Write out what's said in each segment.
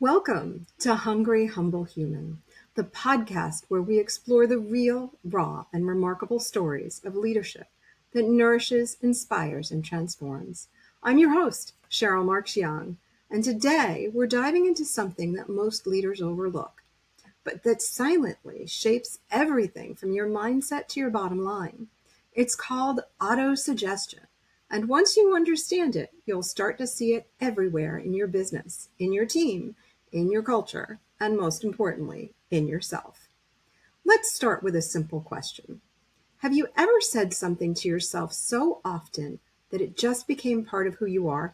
Welcome to Hungry Humble Human, the podcast where we explore the real, raw, and remarkable stories of leadership that nourishes, inspires, and transforms. I'm your host, Cheryl Marks Young, and today we're diving into something that most leaders overlook, but that silently shapes everything from your mindset to your bottom line. It's called AutoSuggestion. And once you understand it, you'll start to see it everywhere in your business, in your team, in your culture, and most importantly, in yourself. Let's start with a simple question. Have you ever said something to yourself so often that it just became part of who you are?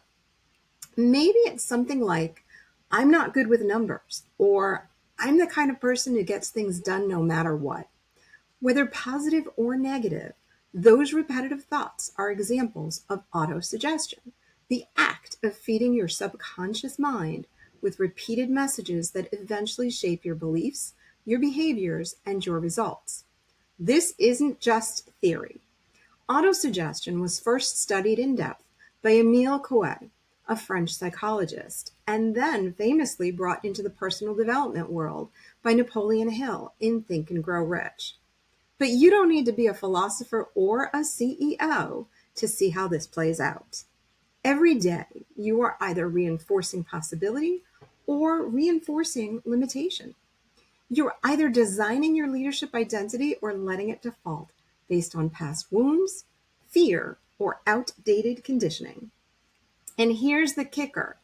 Maybe it's something like, I'm not good with numbers, or I'm the kind of person who gets things done no matter what. Whether positive or negative, those repetitive thoughts are examples of autosuggestion, the act of feeding your subconscious mind with repeated messages that eventually shape your beliefs, your behaviors, and your results. This isn't just theory. Autosuggestion was first studied in depth by Émile Coué, a French psychologist, and then famously brought into the personal development world by Napoleon Hill in Think and Grow Rich. But you don't need to be a philosopher or a CEO to see how this plays out. Every day, you are either reinforcing possibility or reinforcing limitation. You're either designing your leadership identity or letting it default based on past wounds, fear, or outdated conditioning. And here's the kicker.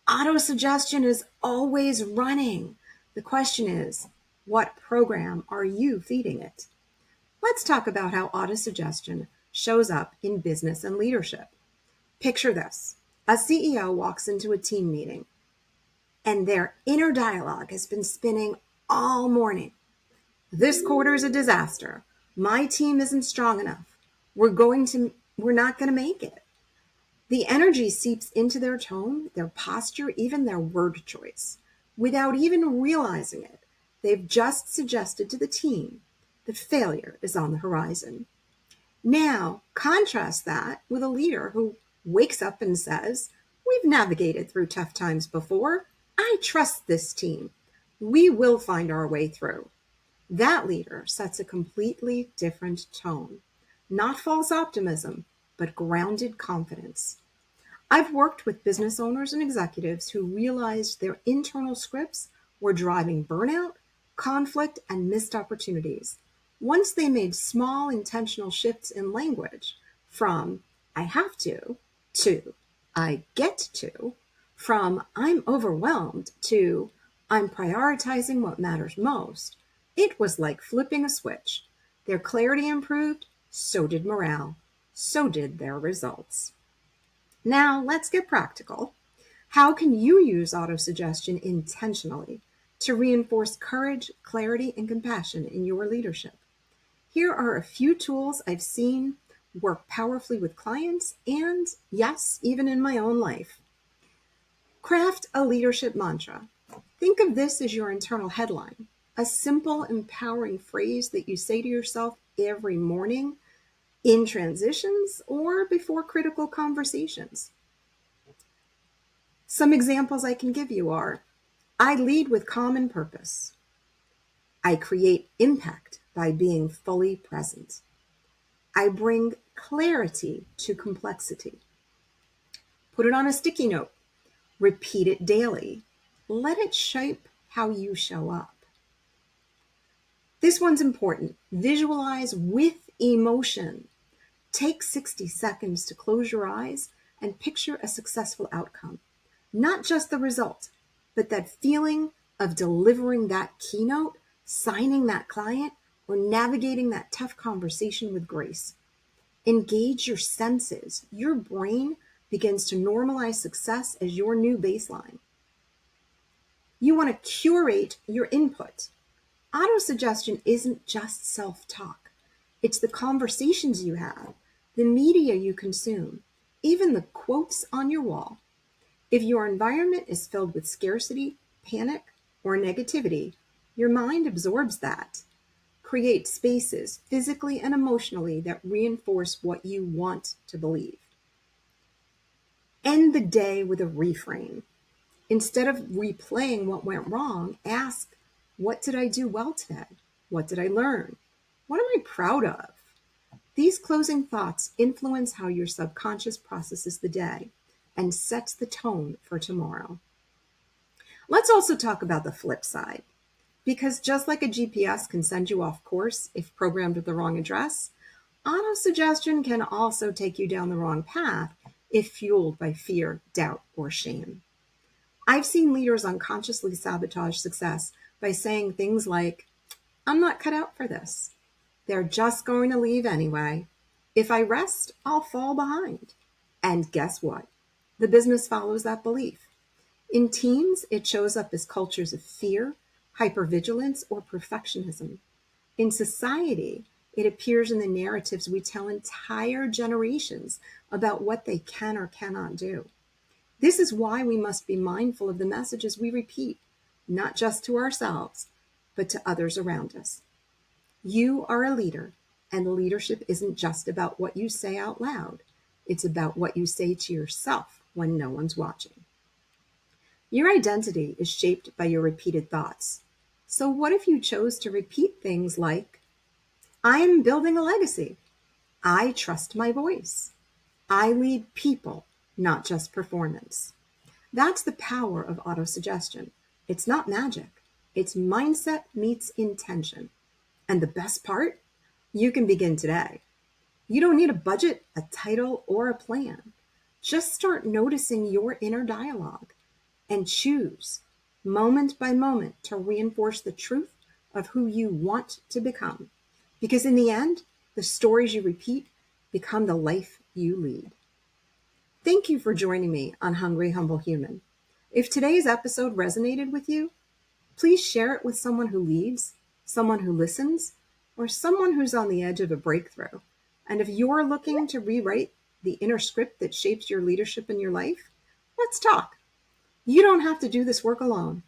Autosuggestion is always running. The question is, what program are you feeding it? Let's talk about how autosuggestion shows up in business and leadership. Picture this. A CEO walks into a team meeting and their inner dialogue has been spinning all morning. This quarter is a disaster. My team isn't strong enough. We're not going to make it. The energy seeps into their tone, their posture, even their word choice. Without even realizing it, they've just suggested to the team that failure is on the horizon. Now, contrast that with a leader who wakes up and says, we've navigated through tough times before. I trust this team. We will find our way through. That leader sets a completely different tone. Not false optimism, but grounded confidence. I've worked with business owners and executives who realized their internal scripts were driving burnout, conflict, and missed opportunities. Once they made small intentional shifts in language from I have to I get to, from I'm overwhelmed to I'm prioritizing what matters most, it was like flipping a switch. Their clarity improved, so did morale, so did their results. Now, let's get practical. How can you use autosuggestion intentionally to reinforce courage, clarity, and compassion in your leadership? Here are a few tools I've seen work powerfully with clients and, yes, even in my own life. Craft a leadership mantra. Think of this as your internal headline, a simple, empowering phrase that you say to yourself every morning in transitions or before critical conversations. Some examples I can give you are, I lead with calm and purpose. I create impact by being fully present. I bring clarity to complexity. Put it on a sticky note. Repeat it daily. Let it shape how you show up. This one's important. Visualize with emotion. Take 60 seconds to close your eyes and picture a successful outcome. Not just the result, but that feeling of delivering that keynote, signing that client, or navigating that tough conversation with grace. Engage your senses. Your brain begins to normalize success as your new baseline. You want to curate your input. Autosuggestion isn't just self-talk. It's the conversations you have, the media you consume, even the quotes on your wall. If your environment is filled with scarcity, panic, or negativity, your mind absorbs that. Create spaces physically and emotionally that reinforce what you want to believe. End the day with a reframe. Instead of replaying what went wrong, ask, what did I do well today? What did I learn? What am I proud of? These closing thoughts influence how your subconscious processes the day and sets the tone for tomorrow. Let's also talk about the flip side, because just like a GPS can send you off course if programmed with the wrong address, autosuggestion can also take you down the wrong path if fueled by fear, doubt, or shame. I've seen leaders unconsciously sabotage success by saying things like, I'm not cut out for this. They're just going to leave anyway. If I rest, I'll fall behind. And guess what? The business follows that belief. In teams, it shows up as cultures of fear, hypervigilance, or perfectionism. In society, it appears in the narratives we tell entire generations about what they can or cannot do. This is why we must be mindful of the messages we repeat, not just to ourselves, but to others around us. You are a leader, and leadership isn't just about what you say out loud. It's about what you say to yourself when no one's watching. Your identity is shaped by your repeated thoughts. So what if you chose to repeat things like, I'm building a legacy. I trust my voice. I lead people, not just performance. That's the power of autosuggestion. It's not magic. It's mindset meets intention. And the best part? You can begin today. You don't need a budget, a title, or a plan. Just start noticing your inner dialogue and choose moment by moment to reinforce the truth of who you want to become. Because in the end, the stories you repeat become the life you lead. Thank you for joining me on Hungry Humble Human. If today's episode resonated with you, please share it with someone who leads, someone who listens, or someone who's on the edge of a breakthrough. And if you're looking to rewrite the inner script that shapes your leadership in your life, let's talk. You don't have to do this work alone.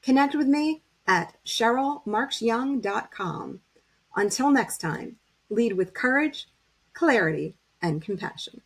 Connect with me at CherylMarksYoung.com. Until next time, lead with courage, clarity, and compassion.